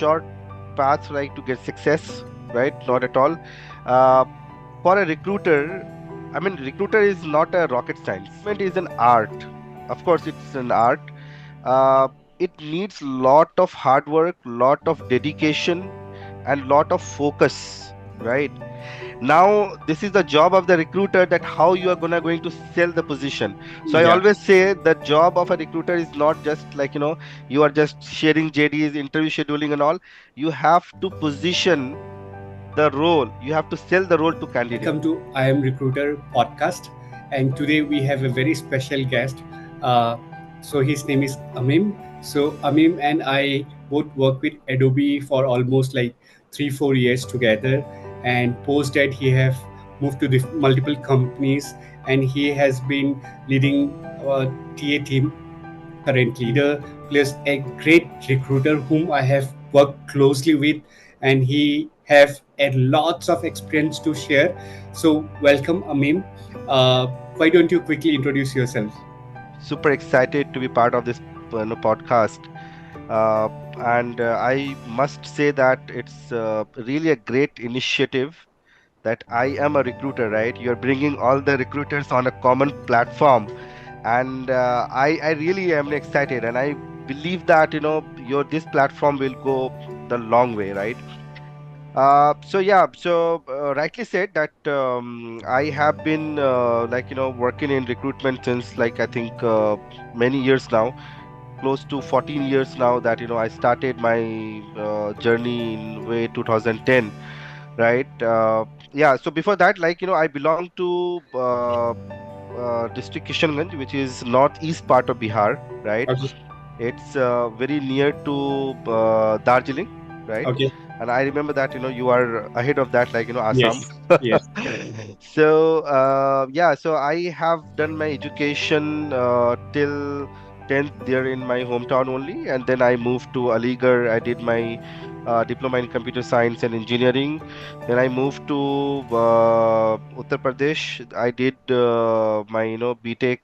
short path like to get success, right? Not at all. Uh, for a recruiter, I mean, recruiter is not a rocket science. It is an art. Of course, it's an art. Uh, it needs lot of hard work, lot of dedication, and lot of focus, right? Now this is the job of the recruiter, that how you are going to sell the position. So I Yeah. always say the job of a recruiter is not just like, you are just sharing JDs, interview scheduling and all. You have to position the role, you have to sell the role to candidate. Welcome to I Am Recruiter podcast. And today we have a very special guest. Uh, so his name is Amim. So Amim and I both work with Adobe for almost like 3-4 years together. And post that he have moved to the multiple companies, and he has been leading TA team currently. The plus a great recruiter whom I have worked closely with, and he have a lots of experience to share. So welcome, Amim. Why don't you quickly introduce yourself? Super excited to be part of this podcast. uh, and I must say that it's really a great initiative, that I am a recruiter, right? You're bringing all the recruiters on a common platform, and I really am excited, and I believe that your this platform will go the long way, right? So yeah, so rightly said that I have been working in recruitment since, like, I think many years now, close to 14 years now, that I started my journey in way 2010, right? Yeah, so before that, I belong to district Kishanganj, which is northeast part of Bihar, right? Okay. It's very near to Darjeeling, right? Okay. And I remember that you are ahead of that, like Assam. Yes. Yes. So yeah, so I have done my education till 10th there in my hometown only, and then I moved to Aligarh. I did my diploma in computer science and engineering. Then I moved to Uttar Pradesh. I did my BTech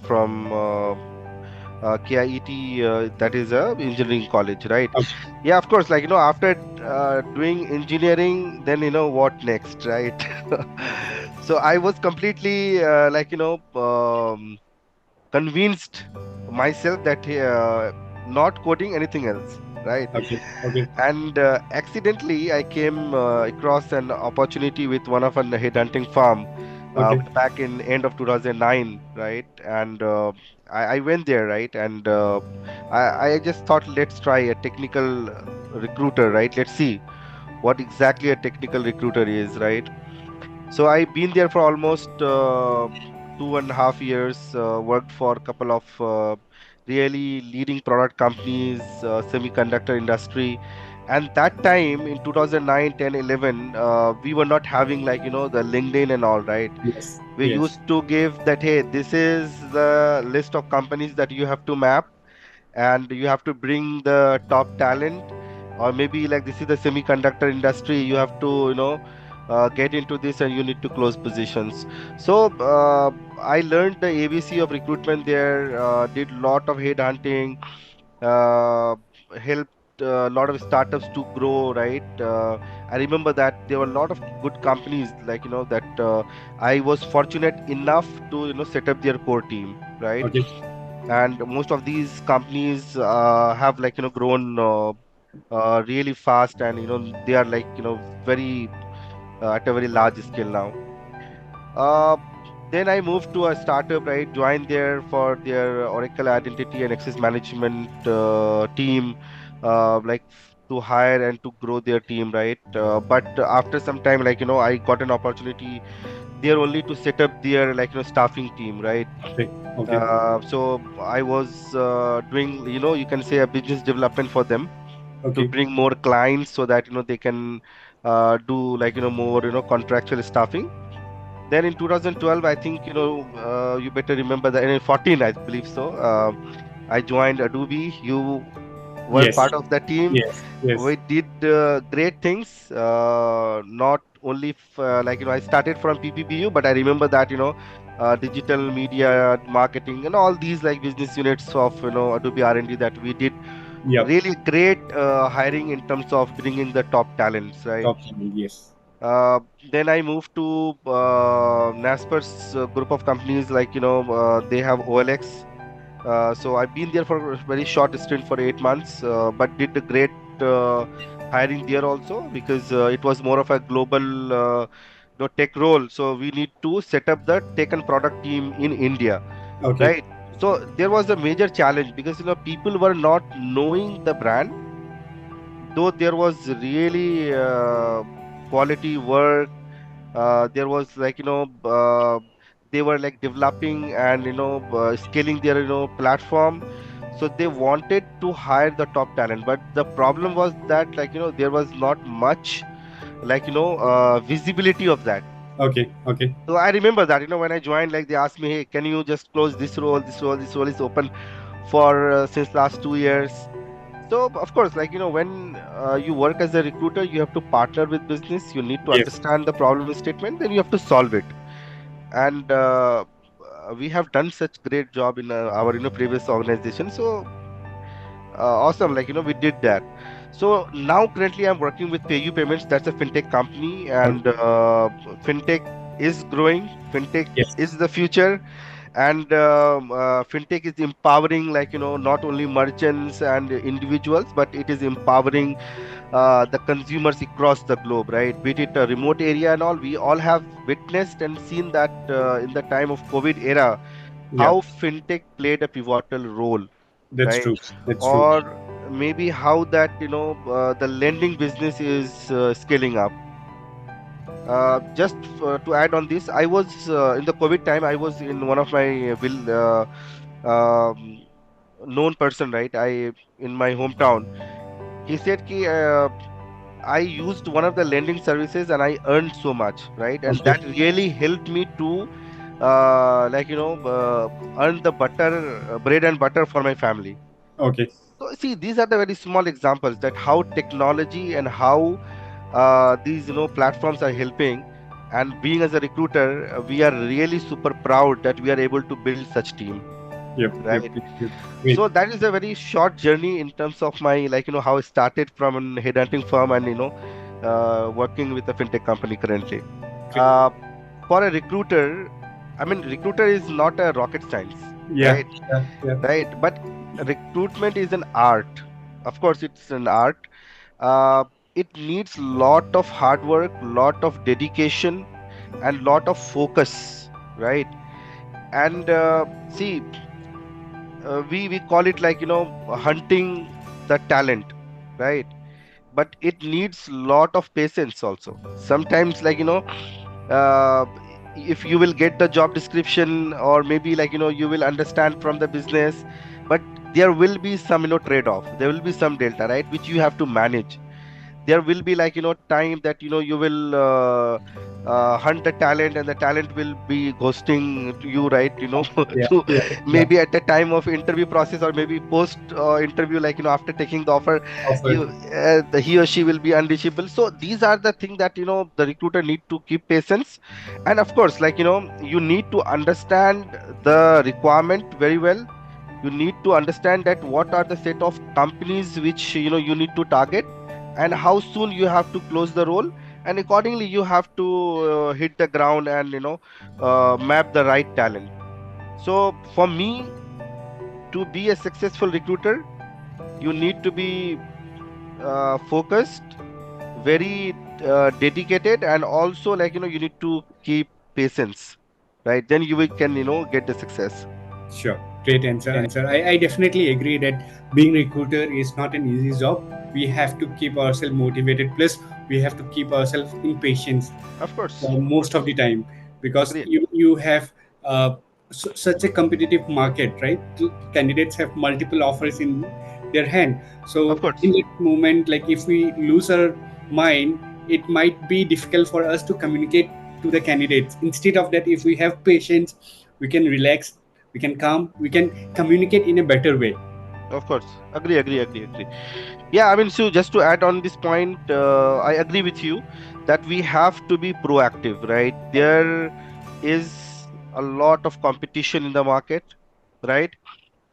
from KIET, that is a engineering college, right? Okay. Yeah, of course. After doing engineering, then what next, right? So I was completely convinced myself that not coding anything else, right? Okay. Okay. And accidentally I came across an opportunity with one of a headhunting firm Okay. back in end of 2009, right? And I went there, right? And I just thought, let's try a technical recruiter, right? Let's see what exactly a technical recruiter is, right? So I've been there for almost 2.5 years, worked for a couple of really leading product companies, semiconductor industry. And that time in 2009, 10, 11, we were not having the LinkedIn and all, right? Yes. We Yes. used to give that, hey, this is the list of companies that you have to map, and you have to bring the top talent. Or maybe like this is the semiconductor industry, you have to get into this and you need to close positions. So I learned the ABC of recruitment there, did lot of head hunting, uh, helped a lot of startups to grow, right? I remember that there were a lot of good companies, that I was fortunate enough to set up their core team, right? Okay. And most of these companies have grown really fast, and they are very at a very large scale now. uh, then I moved to a startup, right? Joined there for their Oracle identity and access management team, to hire and to grow their team, right? But after some time, I got an opportunity there only to set up their staffing team, right? Okay. Okay. So I was doing, you can say, a business development for them to Okay. bring more clients, so that they can do more contractual staffing. Then in 2012, I think you better remember that, in 14, I believe so. I joined Adobe. You were Yes. part of the team. Yes. Yes. We did great things. Not only I started from PPBU, but I remember that digital media marketing and all these like business units of Adobe R&D that we did Yep. Really great hiring in terms of bringing the top talents, right? Top level, yes. Uh, then I moved to Nasper's group of companies, like, they have OLX. So I've been there for a very short stint for 8 months, but did a great uh, hiring there also, because it was more of a global tech role. So we need to set up the tech and product team in India, Okay. right? So there was a major challenge, because people were not knowing the brand, though there was really quality work. There was, like, they were like developing and scaling their platform. So they wanted to hire the top talent, but the problem was that, like, there was not much, like, visibility of that. Okay. Okay. So I remember that, when I joined, like, they asked me, hey, can you just close this role, this role is open for since last 2 years. So of course, like, when you work as a recruiter, you have to partner with business. You need to Yes. understand the problem statement, then you have to solve it. And we have done such great job in our previous organization. So awesome, like, we did that. So now currently I'm working with PayU Payments. That's a fintech company, and Okay. fintech is growing. Fintech Yes. is the future. And fintech is empowering, like, not only merchants and individuals, but it is empowering the consumers across the globe, right? Be it a remote area and all. We all have witnessed and seen that in the time of COVID era, Yeah. how fintech played a pivotal role, That's right? true. That's true. Or maybe how that the lending business is scaling up. Just to add on this, I was in the COVID time. I was in one of my will known person, right? I In my hometown. He said, "Ki I used one of the lending services and I earned so much, right? And Okay. that really helped me to, like, earn the bread and butter for my family." Okay. So see, these are the very small examples that how technology and how these platforms are helping. And being as a recruiter, we are really super proud that we are able to build such team, Yep. Yep. right? Yep. Yep. Great. So that is a very short journey in terms of my, like, how I started from a headhunting firm, and working with a fintech company currently. Great. Uh, for a recruiter, I mean, recruiter is not a rocket science, Yeah. right? Yeah. Yeah. Right, but recruitment is an art. Of course, it's an art. Uh, it needs lot of hard work, lot of dedication, and lot of focus, right? And see, we call it, like, hunting the talent, right? But it needs lot of patience also. Sometimes, like, uh, if you will get the job description, or maybe, like, you will understand from the business, but there will be some trade off, there will be some delta, right, which you have to manage. There will be, like, time that you will hunt the talent, and the talent will be ghosting to you, right? Yeah. To Yeah. Yeah. maybe at the time of interview process, or maybe post interview, like, after taking the offer, Offer. he or she will be unreachable. So these are the thing that the recruiter need to keep patience. And of course, like, you need to understand the requirement very well. You need to understand that what are the set of companies which you need to target, and how soon you have to close the role. And accordingly, you have to hit the ground and map the right talent. So for me, to be a successful recruiter, you need to be focused, very dedicated, and also, like, you need to keep patience, right? Then you will can get the success. Sure. Great answer. I definitely agree that being recruiter is not an easy job. We have to keep ourselves motivated. Plus, we have to keep ourselves in patience Of course, of most of course. the time, because Agree. you have such a competitive market, right? Candidates have multiple offers in their hand. Of So in course. that moment, like if we lose our mind, it might be difficult for us to communicate to the candidates. Instead of that, if we have patience, we can relax, we can calm, we can communicate in a better way. Of course. Agree, agree, agree, agree. Yeah, I mean, so just to add on this point, I agree with you that we have to be proactive, right? There is a lot of competition in the market, right?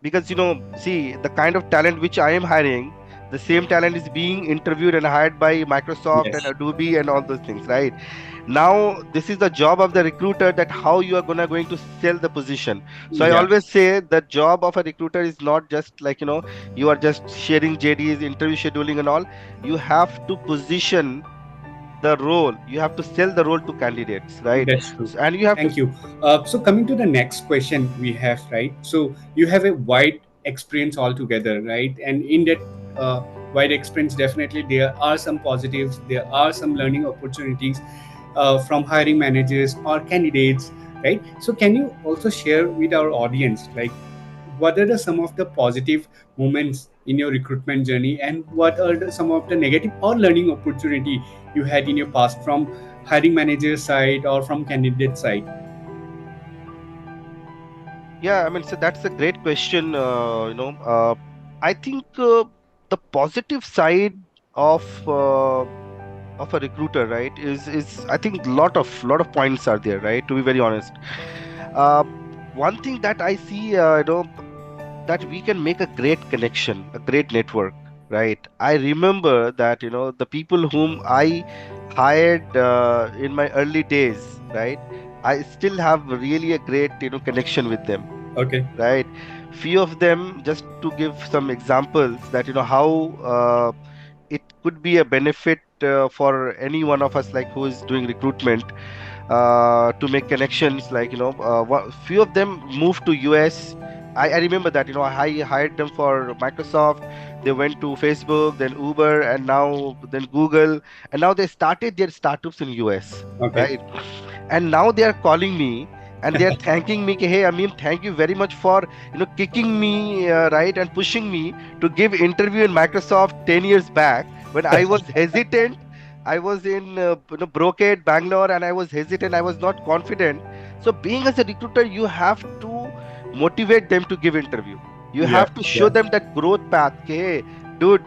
because see, the kind of talent which I am hiring, the same talent is being interviewed and hired by Microsoft and Yes, Adobe and all those things, right? Now this is the job of the recruiter, that how you are going to sell the position. So I yeah, always say the job of a recruiter is not just like you are just sharing JDs, interview scheduling and all. You have to position the role, you have to sell the role to candidates, right? that's true. And you have to. Thank you. So coming to the next question we have, right? So you have a wide experience altogether, right? And in that wide experience, definitely there are some positives, there are some learning opportunities from hiring managers or candidates, right? So can you also share with our audience, like, what are some of the positive moments in your recruitment journey, and what are some of the negative or learning opportunity you had in your past from hiring manager side or from candidate side? Yeah, I mean, so that's a great question. I think the positive side of uh, of a recruiter, right, is I think lot of points are there, right? To be very honest, uh, one thing that I see, that we can make a great connection, a great network, right? I remember that the people whom I hired in my early days, right? I still have really a great connection with them, Okay. right? Few of them, just to give some examples, that how it could be a benefit for any one of us, like who is doing recruitment, to make connections, like few of them moved to US. I remember that I hired them for Microsoft. They went to Facebook, then Uber, and now then Google, and now they started their startups in US, Okay. right? And now they are calling me and they are thanking me, hey Amim, thank you very much for kicking me, right, and pushing me to give interview in Microsoft 10 years back when I was hesitant. I was in Brocade, Bangalore, and I was hesitant, I was not confident. So being as a recruiter, you have to motivate them to give interview. You Yeah. have to show Yeah. them that growth path, hey dude,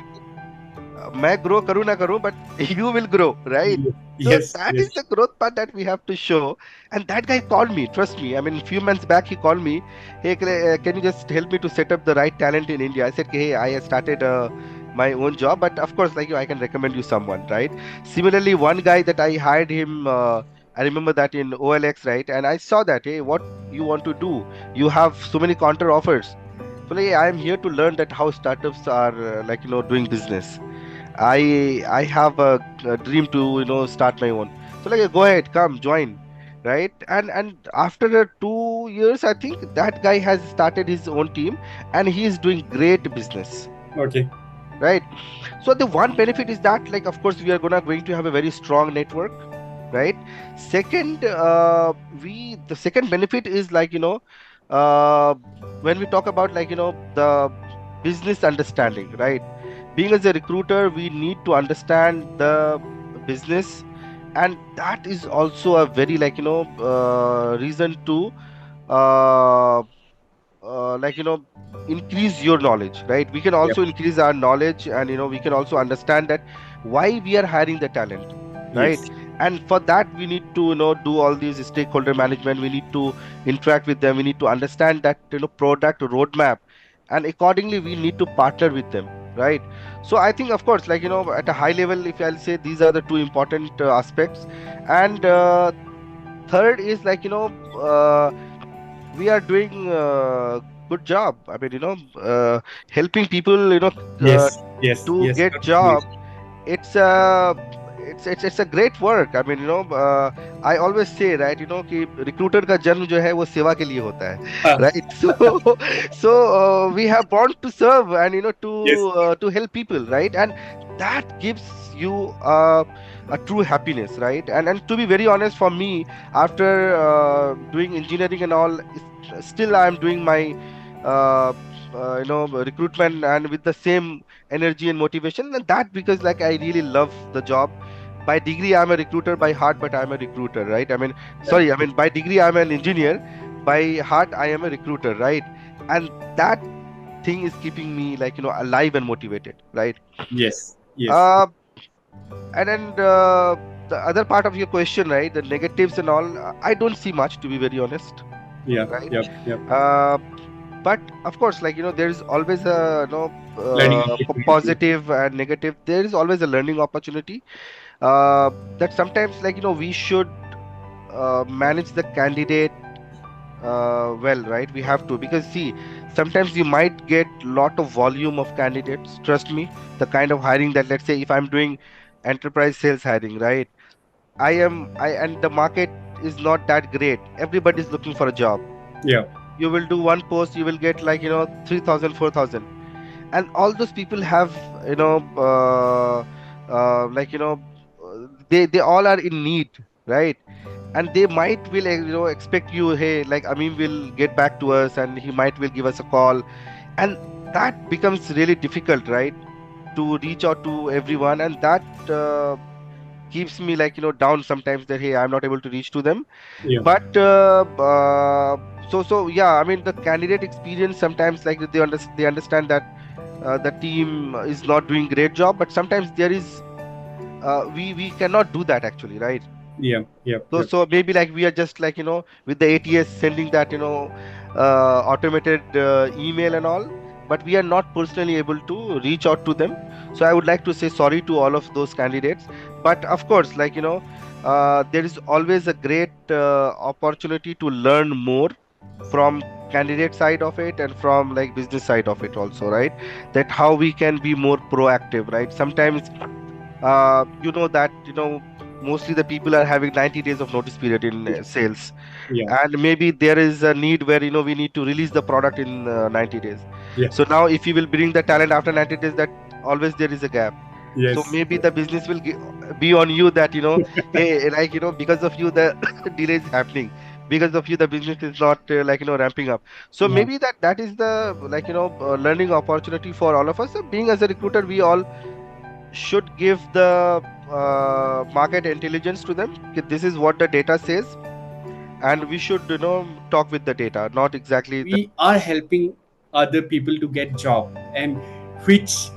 मैं grow करूँ ना करूँ, but you will grow, right? So Yes. that is Yes. the growth part that we have to show. And that guy called me, trust me. I mean, few months back he called me, hey, can you just help me to set up the right talent in India? I said, hey, I have started my own job, but of course, like I can recommend you someone, right? Similarly, one guy that I hired him, I remember that in OLX, right? And I saw that, hey, what you want to do? You have so many counter offers. So like, I am here to learn that how startups are doing business. I have a dream to start my own. So like go ahead, come join, right? And after 2 years, I think that guy has started his own team and he is doing great business, Okay. right? So the one benefit is that, like, of course, we are going to have a very strong network, right? Second, we the second benefit is like uh, when we talk about like the business understanding, right? Being as a recruiter, we need to understand the business, and that is also a very reason to uh, increase your knowledge, right? We can Yeah. also increase our knowledge, and we can also understand that why we are hiring the talent, right? Yes. And for that we need to do all these stakeholder management. We need to interact with them. We need to understand that product roadmap, and accordingly we need to partner with them, right? So I think, of course, at a high level, if I'll say, these are the two important aspects. And third is we are doing good job. I mean, helping people, uh, Yes. Yes. to Yes. get Totally. job. It's a it's a great work. I mean, I always say, right, कि recruiter का जन्म जो है वो सेवा के लिए होता है, Ah, right? So we have born to serve, and yes. to help people, right? And that gives you a true happiness, right? And to be very honest, for me, after doing engineering and all, still I'm doing my uh, recruitment, and with the same energy and motivation. And that because like I really love the job. By degree I'm a recruiter, by heart, but I'm a recruiter, right? I mean, Yeah. sorry, I mean, by degree I'm an engineer, by heart I am a recruiter, right? And that thing is keeping me alive and motivated, right? Yes. Yes. uh and the other part of your question, right, the negatives and all, I don't see much, to be very honest, Yeah. right? Yep. Yep. uh But of course, like there is always a Learning opportunities. positive and negative. There is always a learning opportunity. uh, that sometimes, we should manage the candidate well, right? We have to, because see, sometimes you might get lot of volume of candidates. Trust me, the kind of hiring that, let's say, if I'm doing enterprise sales hiring, right? I and the market is not that great. Everybody's looking for a job. Yeah, You will do one post, you will get 3,000, 4,000, and all those people have, you know like they all are in need, right? And they might will expect you, hey, like Amim will get back to us and he might will give us a call. And that becomes really difficult, right, to reach out to everyone. And that keeps me down sometimes, that hey, I'm not able to reach to them. yeah, But so yeah, I mean, the candidate experience sometimes, they understand that the team is not doing great job, but sometimes there is we cannot do that actually, right? yeah, yeah, So yeah, so maybe like we are just with the ATS sending that automated email and all, but we are not personally able to reach out to them. So I would like to say sorry to all of those candidates. But of course, there is always a great opportunity to learn more from candidate side of it and from like business side of it also, right? That how we can be more proactive, right? Sometimes that mostly the people are having 90 days of notice period in sales, yeah, and maybe there is a need where we need to release the product in 90 days. yeah, So now if you will bring the talent after 90 days, that always there is a gap. So yes, maybe the business will be on you, that hey, because of you the delay is happening, because of you the business is not ramping up. So yeah. maybe that is the learning opportunity for all of us. Being as a recruiter, we all should give the market intelligence to them. This is what the data says, and we should talk with the data, not exactly the. We are helping other people to get job, and which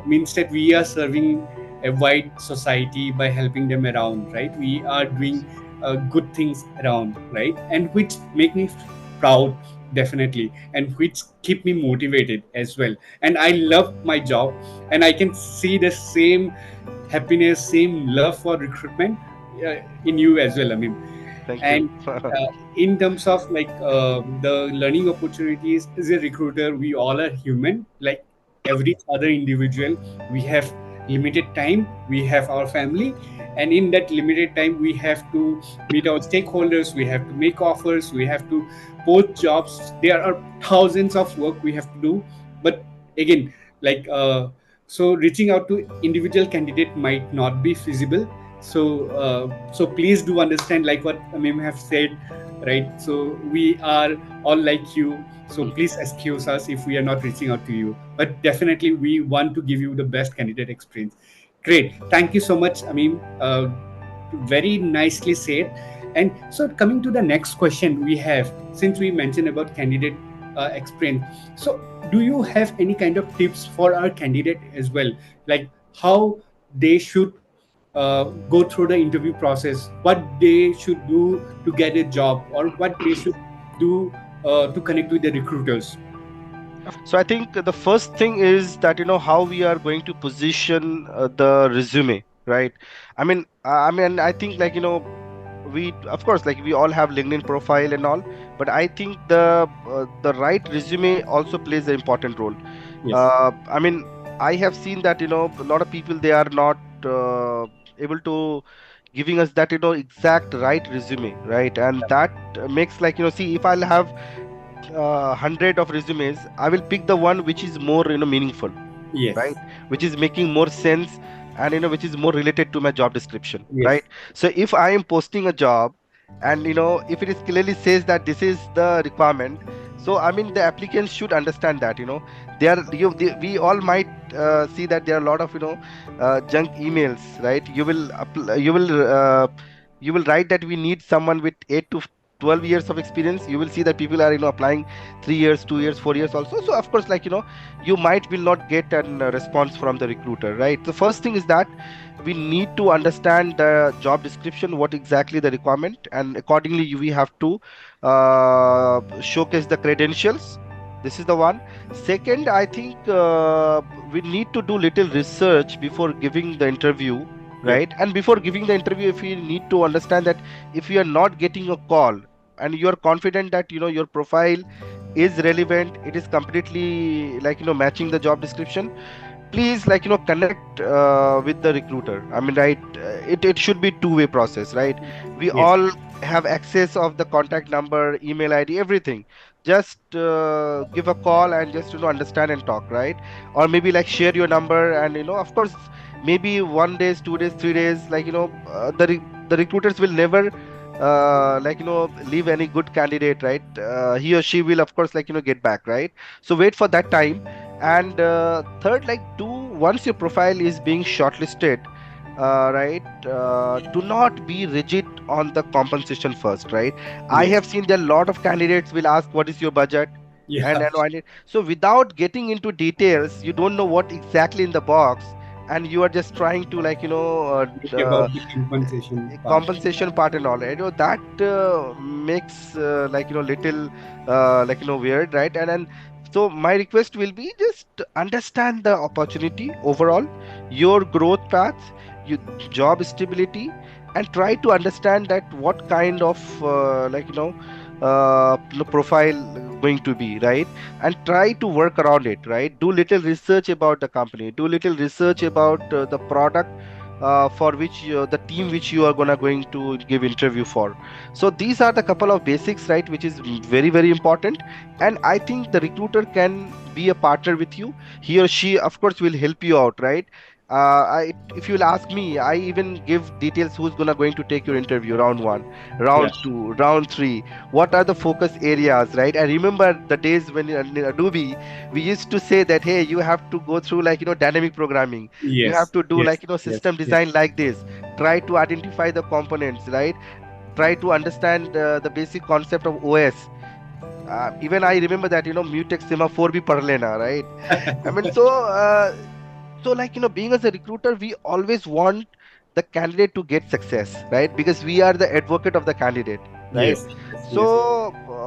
means that we are serving a wide society by helping them around, right? We are doing good things around, right? And which make me proud, definitely, and which keep me motivated as well. And I love my job, and I can see the same happiness, same love for recruitment in you as well, I mean. Thank you. And in terms of like the learning opportunities, as a recruiter we all are human like every other individual. We have limited time, we have our family, and in that limited time we have to meet our stakeholders, we have to make offers, we have to post jobs. There are thousands of work we have to do. But again, like so reaching out to individual candidate might not be feasible. So please do understand like what Amim have said, right? So we are all like you, so please excuse us if we are not reaching out to you, but definitely we want to give you the best candidate experience. Great, thank you so much, Amim. Very nicely said. And so coming to the next question we have, since we mentioned about candidate experience, so do you have any kind of tips for our candidate as well, like how they should go through the interview process, what they should do to get a job, or what they should do to connect with the recruiters? So I think the first thing is that how we are going to position the resume, right? I mean, I think we, of course, like we all have LinkedIn profile and all, but I think the right resume also plays an important role. Yes, I mean, I have seen that a lot of people, they are not able to giving us that exact right resume, right? And that makes see, if I'll have 100 of resumes, I will pick the one which is more meaningful, yes, right? Which is making more sense, and which is more related to my job description, yes, right? So if I am posting a job, and if it is clearly says that this is the requirement, so I mean the applicants should understand that we all might see that there are a lot of junk emails, right? You will write that we need someone with 8 to 12 years of experience. You will see that people are applying 3 years, 2 years, 4 years also. So of course, you might will not get an response from the recruiter, right? The first thing is that we need to understand the job description, what exactly the requirement, and accordingly we have to showcase the credentials, This is the one. Second, I think we need to do little research before giving the interview, Yep. right? And before giving the interview, if you need to understand that if you are not getting a call and you are confident that your profile is relevant, it is completely matching the job description, please connect with the recruiter. I mean, right, it should be two-way process, right? We Yes. all have access of the contact number, email ID, everything. Just give a call and just understand and talk, right? Or maybe share your number, and of course, maybe 1 days, 2 days, 3 days, the recruiters will never leave any good candidate, right? He or she will of course get back, right? So wait for that time. And third, do once your profile is being shortlisted, right? Do not be rigid on the compensation first, right? I Yes. have seen there a lot of candidates will ask, "What is your budget?" Yeah. And so without getting into details, you don't know what exactly in the box, and you are just trying to About the compensation part. compensation part and all, right? That makes little weird, right? And so my request will be just understand the opportunity overall, your growth path, your job stability, and try to understand that what kind of profile going to be, right? And try to work around it, right? Do little research about the company, do little research about the product for which the team which you are going to give interview for. So these are the couple of basics, right, which is very very important. And I think the recruiter can be a partner with you. He or she of course will help you out, right? If you'll ask me, I even give details who's going to take your interview: round one, Yeah. round two, round three. What are the focus areas, right? I remember the days when in Adobe we used to say that, hey, you have to go through dynamic programming, you have Yes. to do Yes. Yes. system Yes. design like this, try to identify the components, right? Try to understand the basic concept of OS. Even I remember that mutex semaphore bhi padh lena, right? I mean, so being as a recruiter, we always want the candidate to get success, right? Because we are the advocate of the candidate, right? Yes. Yes. So Yes.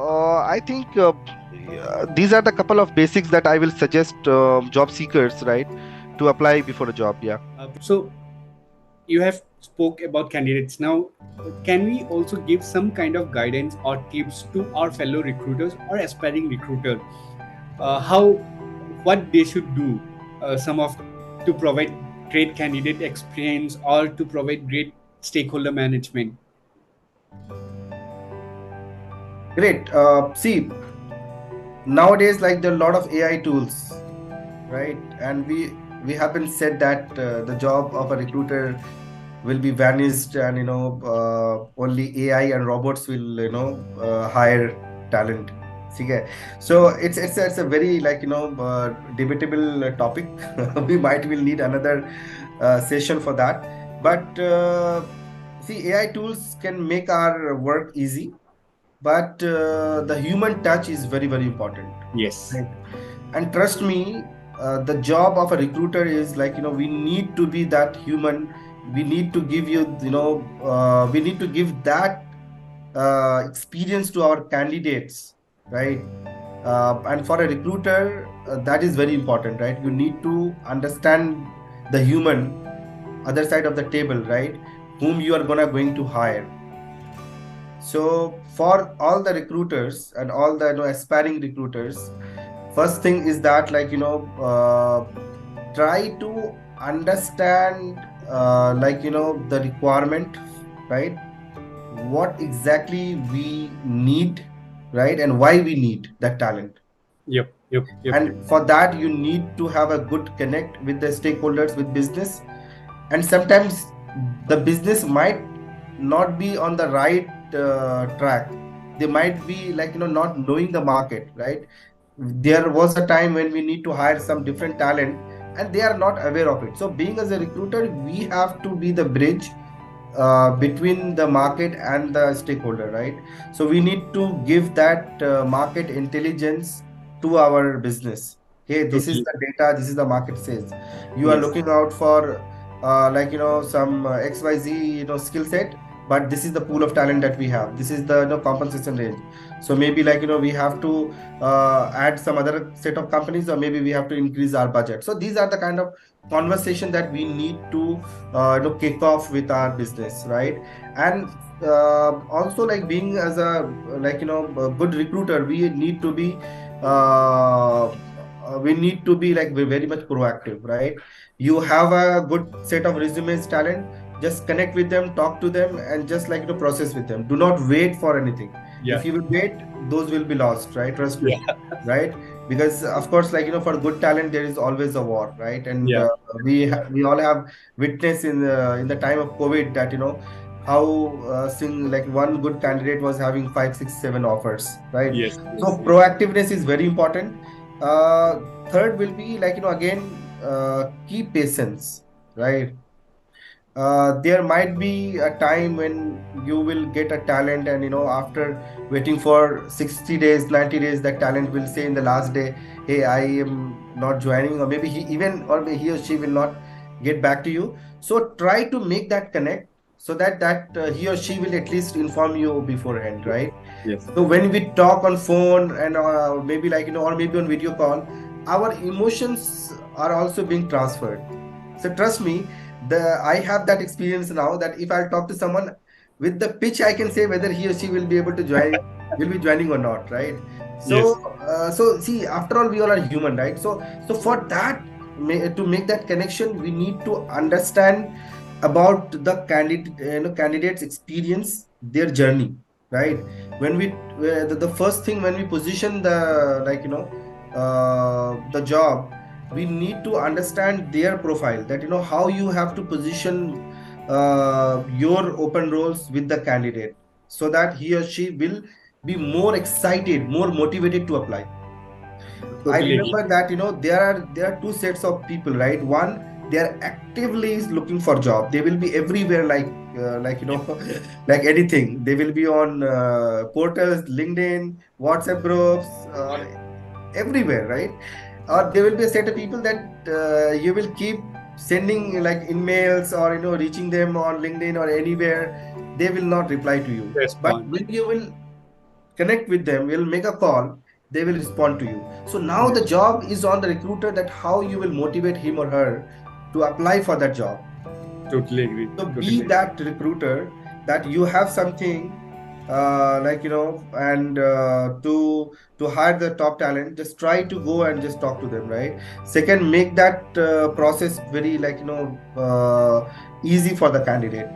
I think these are the couple of basics that I will suggest job seekers, right, to apply before a job. Yeah. So you have spoke about candidates. Now, can we also give some kind of guidance or tips to our fellow recruiters or aspiring recruiter, how what they should do, some of to provide great candidate experience or to provide great stakeholder management? Great. See, nowadays, there are a lot of AI tools, right? And we haven't said that the job of a recruiter will be vanished, and only AI and robots will hire talent. Okay. So it's a very debatable topic. We might will need another session for that. But see, AI tools can make our work easy, but the human touch is very very important, Yes. right? And trust me, the job of a recruiter is we need to be that human. We need to give we need to give that experience to our candidates, right? And for a recruiter, that is very important, right? You need to understand the human other side of the table, right? Whom you are going to hire. So for all the recruiters and all the aspiring recruiters, first thing is that try to understand the requirement, right? What exactly we need, right? And why we need that talent. Yep. Yep. Yep. Yep. And for that, you need to have a good connect with the stakeholders, with business. And sometimes the business might not be on the right track. They might be not knowing the market, right? There was a time when we need to hire some different talent, and they are not aware of it. So being as a recruiter, we have to be the bridge between the market and the stakeholder, right? So we need to give that market intelligence to our business. Hey, this is Totally. the data, this is the market says. You are Yes. looking out for some XYZ skill set. but this is the pool of talent that we have, this is the compensation range. So maybe like we have to add some other set of companies, or maybe we have to increase our budget. So these are the kind of conversation that we need to kick off with our business, right? And also, like being as a a good recruiter, we need to be like very much proactive, right? You have a good set of resumes talent, just connect with them, talk to them, and just like process with them. Do not wait for anything. Yeah. If you will wait, those will be lost, right? Trust me, Yeah. right? Because of course, like for good talent there is always a war, right? And Yeah. we all have witnessed in the time of COVID that how seeing like one good candidate was having 5, 6, 7 offers, right? Yes. Yes. So Yes. proactiveness is very important. uh Third will be like again, keep patience, right? There might be a time when you will get a talent, and after waiting for 60 days, 90 days, that talent will say in the last day, hey, I am not joining, or maybe he or she will not get back to you. So try to make that connect, so that he or she will at least inform you beforehand, right? Yes. So when we talk on phone, and maybe like or maybe on video call, our emotions are also being transferred. So trust me, the I have that experience now, that if I talk to someone with the pitch, I can say whether he or she will be able to join, will be joining or not, right? Yes. So see, after all, we all are human, right? So for that, to make that connection, we need to understand about the candidate's experience, their journey, right? When the first thing, when we position the the job, we need to understand their profile, that how you have to position your open roles with the candidate, so that he or she will be more excited, more motivated to apply. I Totally agree. remember that there are two sets of people, right? One, they are actively looking for job. They will be everywhere, like like anything. They will be on portals, LinkedIn, WhatsApp groups, or everywhere, right? Or there will be a set of people that you will keep sending like emails, or reaching them on LinkedIn or anywhere. They will not reply to you. But Respond. when you will connect with them, will make a call, they will respond to you. So now the Yes. job is on the recruiter, that how you will motivate him or her to apply for that job. Totally agree. So Totally be agree. that recruiter, that you have something, and to hire the top talent, just try to go and just talk to them, right? Second, make that process very easy for the candidate.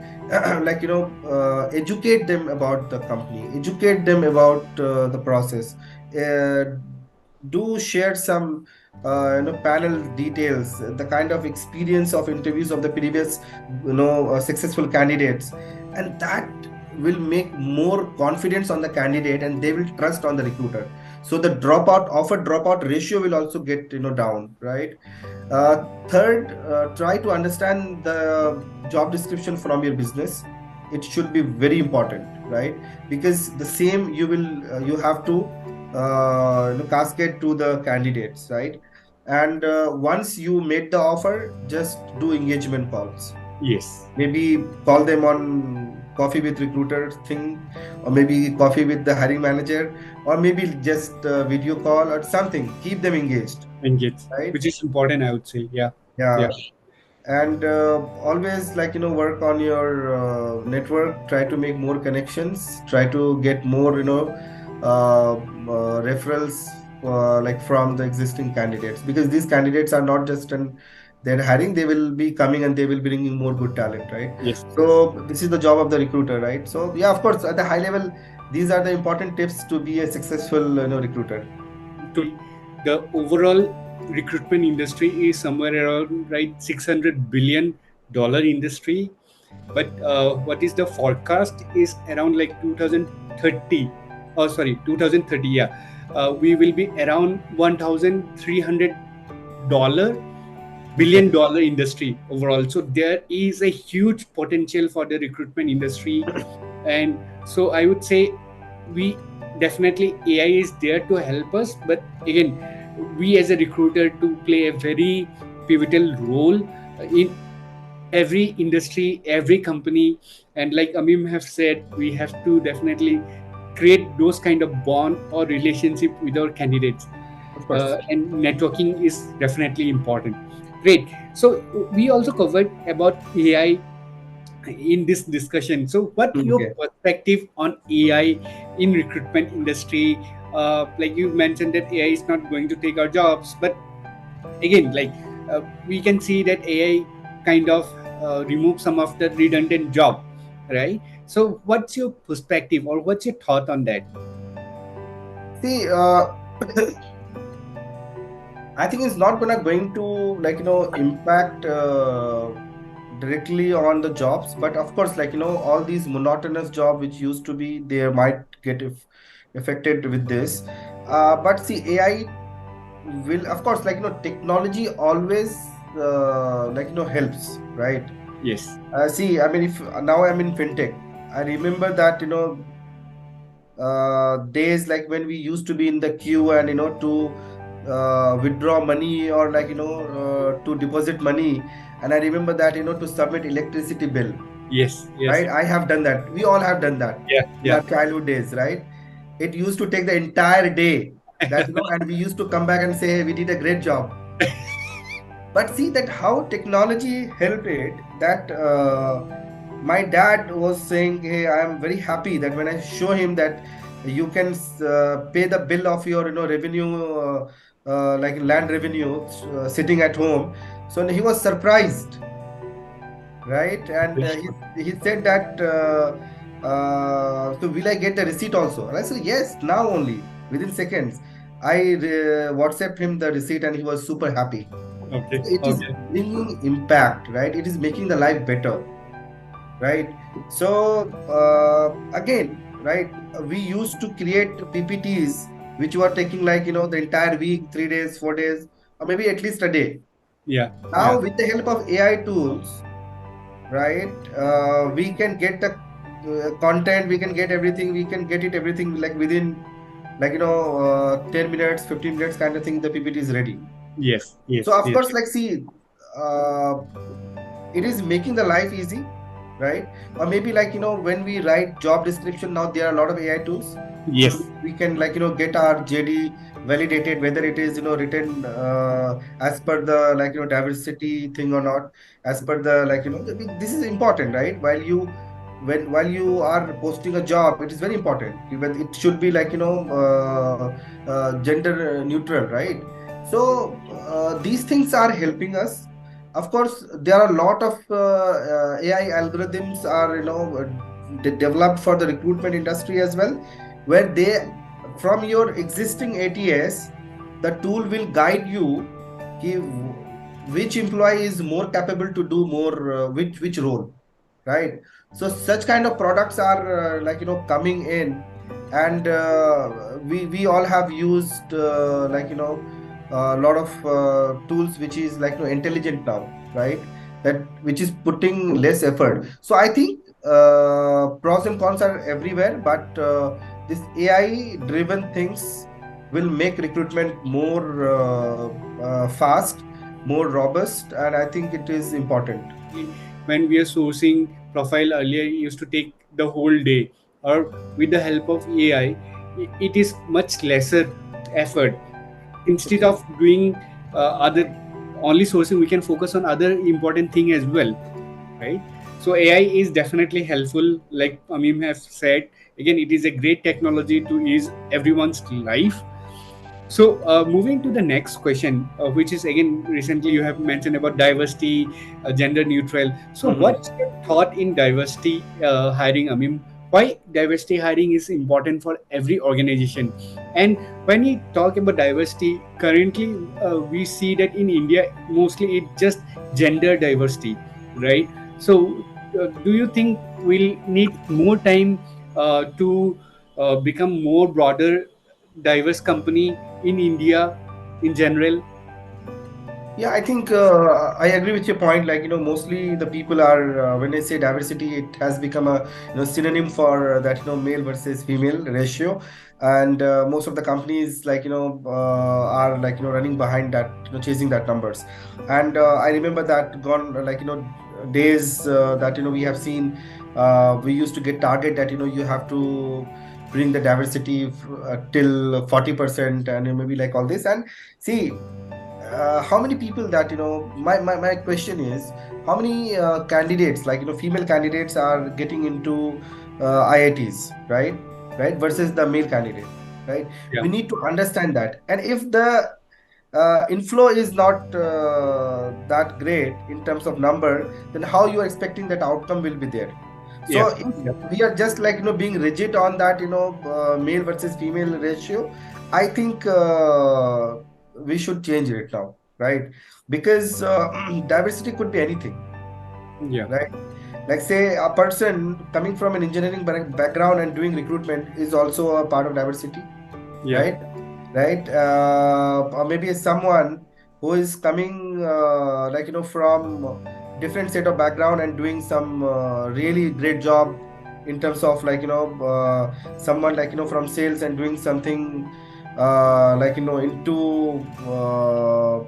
Educate them about the company, educate them about the process. Uh, do share some panel details, the kind of experience of interviews of the previous successful candidates, and that will make more confidence on the candidate, and they will trust on the recruiter. So the dropout ratio will also get down, right? Third, try to understand the job description from your business. It should be very important, right? Because the same you have to cascade to the candidates, right? And once you made the offer, just do engagement calls. Yes. Maybe call them on coffee with recruiter thing, or maybe coffee with the hiring manager, or maybe just video call or something. Keep them engaged, Engage. right? Which is important, I would say. Yeah. Yeah. Yeah. And always work on your network, try to make more connections, try to get more referrals from the existing candidates, because these candidates are not just an they're hiring, they will be coming and they will be bringing more good talent, right? Yes. Yes. So this is the job of the recruiter, right? So yeah, of course, at the high level, these are the important tips to be a successful recruiter. To the overall recruitment industry is somewhere around right $600 billion industry, but what is the forecast is around like 2030, oh sorry 2030, yeah, we will be around $1,300 billion industry overall. So there is a huge potential for the recruitment industry. And so I would say we definitely AI is there to help us, but again, we as a recruiter to play a very pivotal role in every industry, every company, and like Amim have said, we have to definitely create those kind of bond or relationship with our candidates, Of course. and networking is definitely important. Great. So we also covered about AI in this discussion. So what your Okay. perspective on AI in recruitment industry? Like you mentioned that AI is not going to take our jobs, but again, like we can see that AI kind of remove some of the redundant job, right? So what's your perspective or what's your thought on that? See, I think it's not gonna going to impact directly on the jobs, but of course, all these monotonous job which used to be there might get affected with this. But see, AI will, of course, technology always helps, right? Yes, See, I mean, if now I'm in fintech, I remember that days like when we used to be in the queue and to withdraw money or to deposit money, and I remember that to submit electricity bill, yes, yes, right? I have done that, we all have done that yeah, in yeah, our childhood days, right? It used to take the entire day, that and we used to come back and say, "Hey, we did a great job." But see that how technology helped it, that my dad was saying, "Hey, I am very happy that when I show him that you can pay the bill of your revenue, like land revenue, sitting at home." So he was surprised, right? And he said that, "So will I get the receipt also?" And I said, "Yes, now only within seconds." I WhatsApped him the receipt, and he was super happy. okay, So it is okay, bringing impact, right? It is making the life better, right? So again, right? We used to create PPTs which were taking the entire week, 3 days, 4 days, or maybe at least a day. yeah, yeah, Now with the help of AI tools, right? We can get the content, we can get everything, we can get it everything like within 10 minutes, 15 minutes kind of thing. The PPT is ready. yes, yes, So of yes, course, see, uh, it is making the life easy, right? Or maybe when we write job description now, there are a lot of AI tools, so yes, we can get our JD validated whether it is written as per the diversity thing or not, as per the this is important, right? While you are posting a job, it is very important. It should be gender neutral, right? So these things are helping us. Of course, there are a lot of AI algorithms are developed for the recruitment industry as well, where they, from your existing ATS, the tool will guide you which employee is more capable to do more, which role, right? So such kind of products are coming in, and we all have used a lot of tools which is intelligent now, right? That which is putting less effort. So I think pros and cons are everywhere, but this AI driven things will make recruitment more fast, more robust, and I think it is important. when we are sourcing profile earlier, it used to take the whole day, or with the help of AI, it is much lesser effort. Instead of doing other only sourcing, we can focus on other important thing as well, right? So AI is definitely helpful, like Amim have said. Again, it is a great technology to ease everyone's life. So, moving to the next question, which is again recently you have mentioned about diversity, gender neutral. So, Mhm. what's your thought in diversity hiring? I mean, why diversity hiring is important for every organization? And when we talk about diversity, currently we see that in India mostly it's just gender diversity, right? So, do you think we'll need more time to become more broader, diverse company in India in general? Yeah, I think I agree with your point. Mostly the people are, when I say diversity, it has become a synonym for that male versus female ratio. and most of the companies are running behind that, chasing that numbers. And I remember that gone days that we have seen. We used to get target that you have to bring the diversity till 40%, and maybe like all this. And see, how many people that my question is, how many candidates, female candidates are getting into IITs, right, versus the male candidate, right? Yeah. We need to understand that. And if the inflow is not that great in terms of number, then how you are expecting that outcome will be there? So Yeah. if Yeah. we are just being rigid on that, male versus female ratio, I think we should change it now, right? Because diversity could be anything, Yeah. right? Like say a person coming from an engineering background and doing recruitment is also a part of diversity, Yeah. right? Right? Or maybe someone who is coming from different set of background and doing some really great job in terms of someone from sales and doing something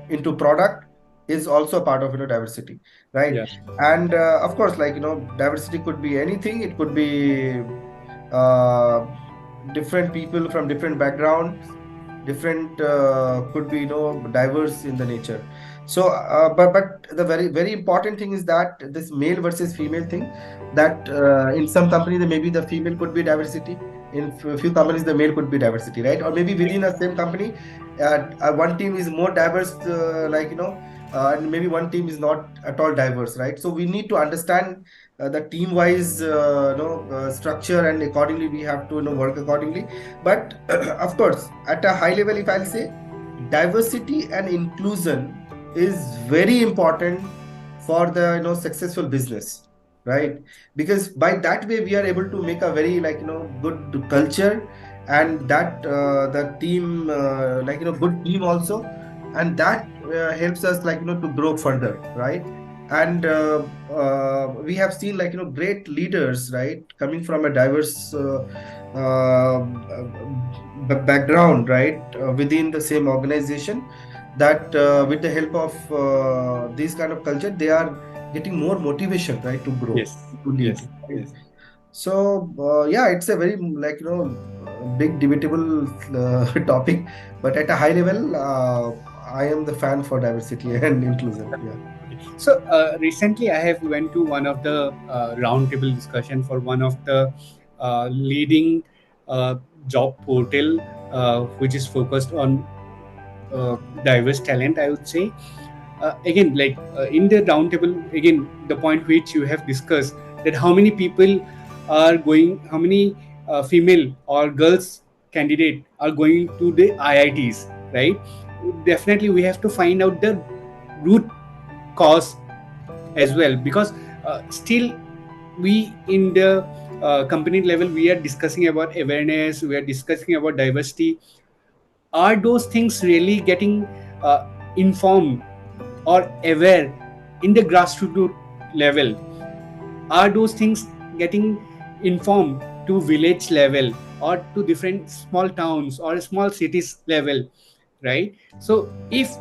into product, is also a part of diversity, right? Yeah. And of course, diversity could be anything. It could be uh, different people from different backgrounds, different could be diverse in the nature. So but the very important thing is that this male versus female thing, that in some companies maybe the female could be diversity, in few companies the male could be diversity, right? Or maybe within a same company, one team is more diverse, and maybe one team is not at all diverse, right? So we need to understand the team wise structure, and accordingly we have to work accordingly. But of course, at a high level, if I'll say, diversity and inclusion is very important for the successful business, right? Because by that way we are able to make a very good culture, and that the team good team also, and that helps us to grow further, right? And we have seen great leaders, right, coming from a diverse background, right, within the same organization, that with the help of this kind of culture, they are getting more motivation, right, to grow, Yes. to Yes. lead, right? Yes. So yeah, it's a very big debatable topic, but at a high level, I am the fan for diversity and inclusion. Yeah. So recently, I have went to one of the roundtable discussion for one of the leading uh, job portal, which is focused on diverse talent, I would say. Again, in the roundtable, again, the point which you have discussed, that how many people are going, how many female or girls candidate are going to the IITs, right? Definitely, we have to find out the root cause as well, because still we in the company level, we are discussing about awareness, we are discussing about diversity. Are those things really getting informed or aware in the grassroots level? Are those things getting informed to village level or to different small towns or small cities level, right? So if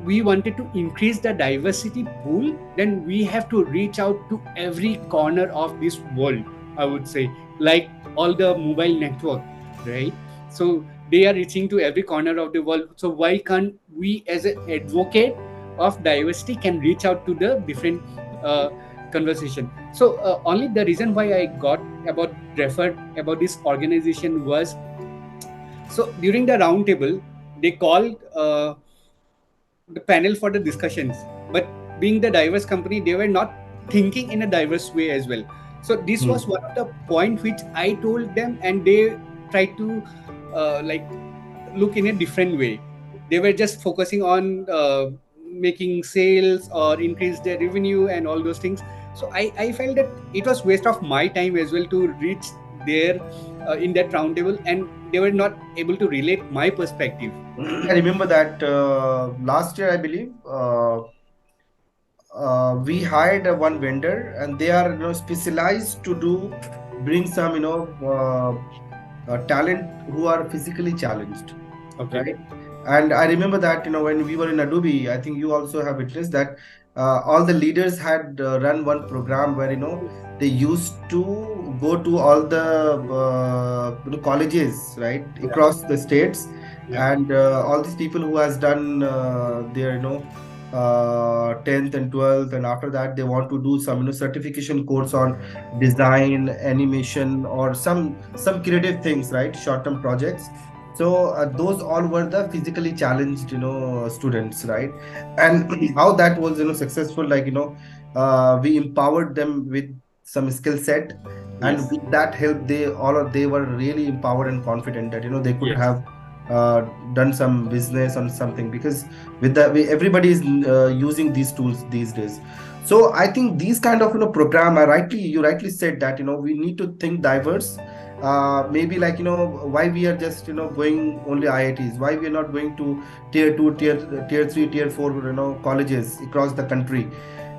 we wanted to increase the diversity pool, then we have to reach out to every corner of this world, I would say, like all the mobile network, right? So they are reaching to every corner of the world. So why can't we, as an advocate of diversity, can reach out to the different uh, conversation? So only the reason why I got about referred about this organization was, so during the roundtable they called the panel for the discussions, but being the diverse company, they were not thinking in a diverse way as well. So this was Hmm. one of the point which I told them, and they tried to like look in a different way. They were just focusing on making sales or increase their revenue and all those things. So I felt that it was waste of my time as well to reach there in that roundtable, and they were not able to relate my perspective. I remember that last year, I believe, we hired one vendor, and they are specialized to do bring some talent who are physically challenged, Okay. right? And I remember that, when we were in Adobe, I think you also have witnessed that all the leaders had run one program where, they used to go to all the colleges, right, Yeah. across the states, Yeah. and all these people who has done their 10th and 12th, and after that they want to do some certification course on design, animation, or some creative things, right, short term projects. So those all were the physically challenged, students, right? And how that was, successful, like, we empowered them with some skill set, and Yes. with that help, they were really empowered and confident that, they could Yes. have done some business on something, because with that, everybody is using these tools these days. So I think these kind of, program, you rightly said that, we need to think diverse. Maybe, like, why we are just, going only IITs, why we are not going to tier 2, tier 3, tier 4, colleges across the country.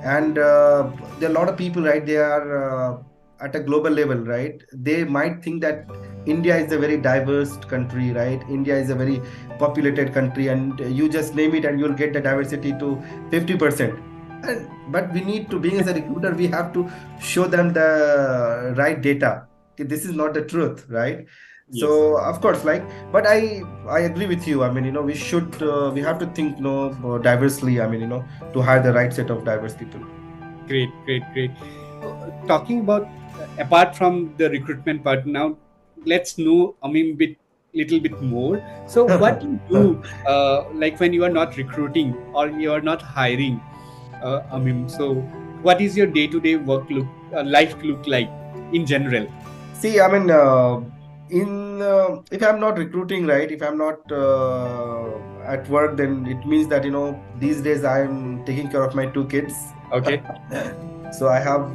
And there are a lot of people, right, they are at a global level, right? They might think that India is a very diverse country, right? India is a very populated country, and you just name it and you'll get the diversity to 50%. But we need to, being as a recruiter, we have to show them the right data. Okay, this is not the truth, right? Yes. So of course, like, but I agree with you. I mean, we have to think, diversely. I mean, to hire the right set of diverse people. Great, great, great. Talking about apart from the recruitment part now, let's know bit little bit more. So what you do, like when you are not recruiting or you are not hiring, so what is your day-to-day work life look like in general? See, I mean, in if I'm not recruiting, right? If I'm not at work, then it means that, these days I'm taking care of my two kids. Okay. So I have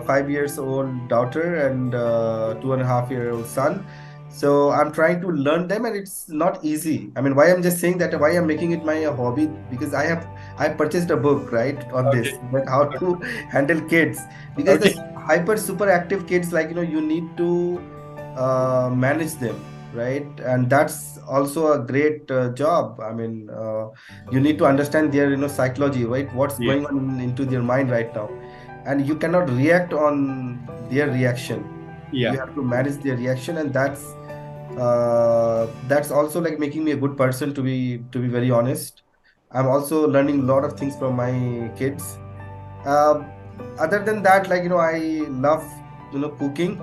5 years old daughter and 2.5 year old son. So I'm trying to learn them, and it's not easy. I mean, why I'm just saying that, why I'm making it my hobby, because I purchased a book, right, on Okay. this, that how to handle kids, because the Okay. hyper super active kids, like, you need to manage them, right? And that's also a great job. I mean, you need to understand their, psychology, right? What's Yes. going on into their mind right now, and you cannot react on their reaction. Yeah. You have to manage their reaction, and that's also like making me a good person, to be very honest. I'm also learning a lot of things from my kids. uh, Other than that, like, I love, cooking.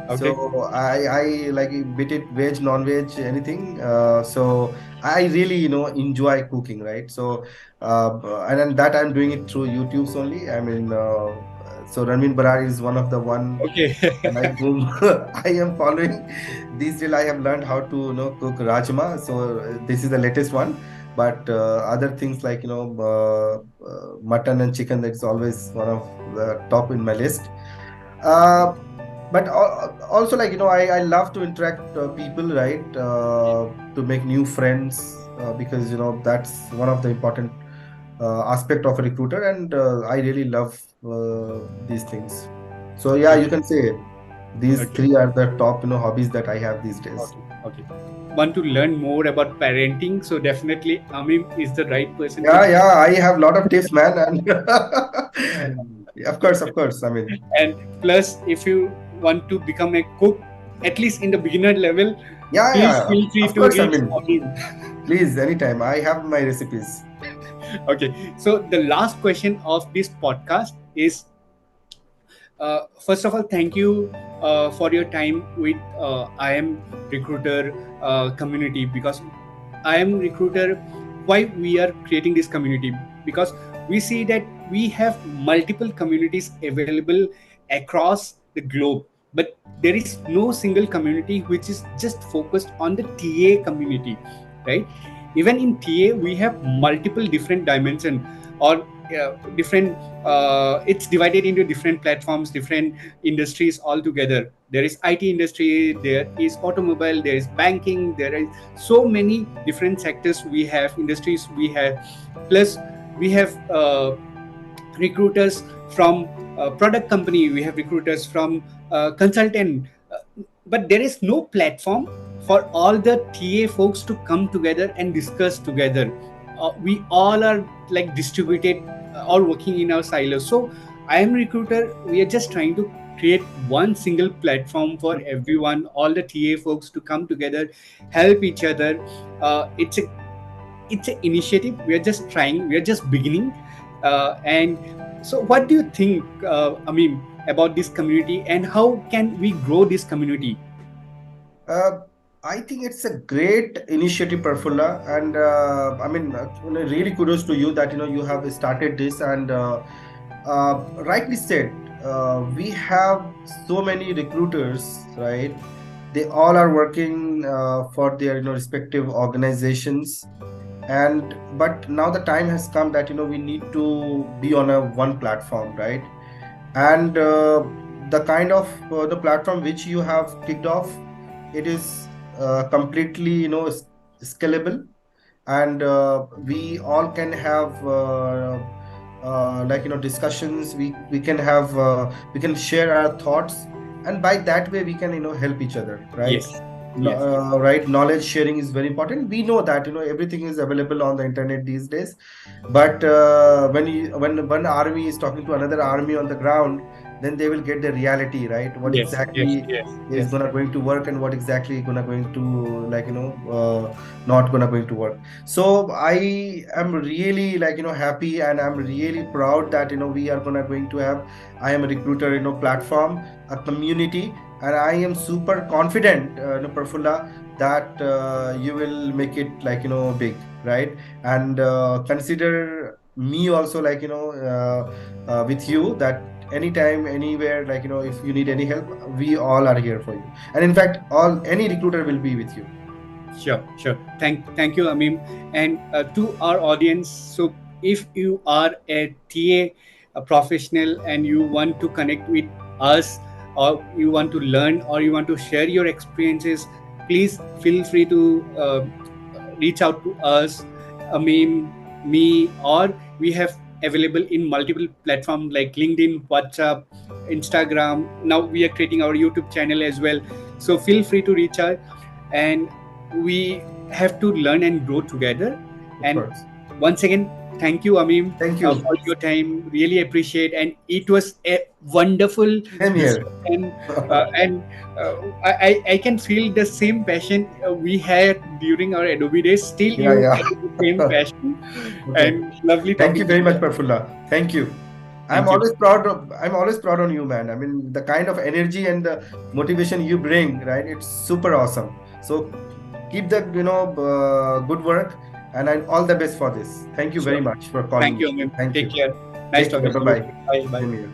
So Okay. I like, bit it veg, non-veg, anything. So I really, enjoy cooking, right? So and then that I'm doing it through YouTube's only. I mean, so Ranveer Barar is one of the one, Okay. like, whom I am following. These days I have learned how to, cook rajma. So this is the latest one. But other things like, mutton and chicken, that's always one of the top in my list. Uh, but also, like, I love to interact people, right? To make new friends, because, that's one of the important aspect of a recruiter, and I really love these things. So yeah, you Okay. can say these Okay. three are the top, hobbies that I have these days. Okay. Okay. Want to learn more about parenting? So definitely Amim is the right person to. Yeah, yeah, I have a lot of tips, man, and yeah, of course. I mean, And plus, if you want to become a cook, at least in the beginner level, yeah, please yeah, feel free of to course. I reach mean, Amim. please, anytime. I have my recipes. Okay. So the last question of this podcast is, first of all, thank you for your time with I am recruiter community, because I am recruiter. Why we are creating this community? Because we see that we have multiple communities available across the globe, but there is no single community which is just focused on the TA community, right? Even in TA, we have multiple different dimension, or different. It's divided into different platforms, different industries altogether. There is IT industry, there is automobile, there is banking, there is so many different sectors we have, industries we have. Plus we have recruiters from product company, we have recruiters from consultant. but there is no platform for all the TA folks to come together and discuss together. We all are like distributed or working in our silos. So I am recruiter. We are just trying to create one single platform for everyone, all the TA folks to come together, help each other. It's an initiative. We are just trying. We are just beginning. And so, what do you think, Amim, about this community, and how can we grow this community? Uh, I think it's a great initiative, Prafulla, and I mean, really kudos to you that you have started this, and rightly said, we have so many recruiters, right? They all are working for their respective organizations, and but now the time has come that we need to be on a one platform, right? And the kind of the platform which you have kicked off, it is completely scalable, and we all can have discussions. We can have we can share our thoughts, and by that way we can help each other, right? Yes, yes, Right, knowledge sharing is very important. We know that everything is available on the internet these days, but when one army is talking to another army on the ground, then they will get the reality, right? What yes, yes, exactly yes, is yes. gonna going to work, and what exactly gonna going to not gonna going to work. So I am really happy, and I'm really proud that we are gonna going to have I am a recruiter platform, a community, and I am super confident, Prafulla, that you will make it big, right? And consider me also with you, that anytime, anywhere, if you need any help, we all are here for you. And in fact, all any recruiter will be with you. Sure, sure. Thank you, Amim. And to our audience, so if you are a TA, a professional, and you want to connect with us, or you want to learn, or you want to share your experiences, please feel free to reach out to us, Amim, me, or we have available in multiple platforms like LinkedIn, WhatsApp, Instagram. Now we are creating our YouTube channel as well. So feel free to reach out, and we have to learn and grow together. Of And course. once again, thank you, Amim, Thank you. for your time. Really appreciate, and it was a wonderful Same here. discussion. And I can feel the same passion we had during our Adobe days. Still, Yeah, you yeah. carry the same passion, Okay. and lovely Thank you talking to very you. much, Prafulla. Thank you. Thank you. I'm always proud on you, man. I mean, the kind of energy and the motivation you bring, right? It's super awesome. So keep the good work, and all the best for this. Thank you very Sure. much for calling Thank me. you, Amim. Thank Take you. care. Nice Take care. talking Bye to you. bye. Bye. Bye. Same here.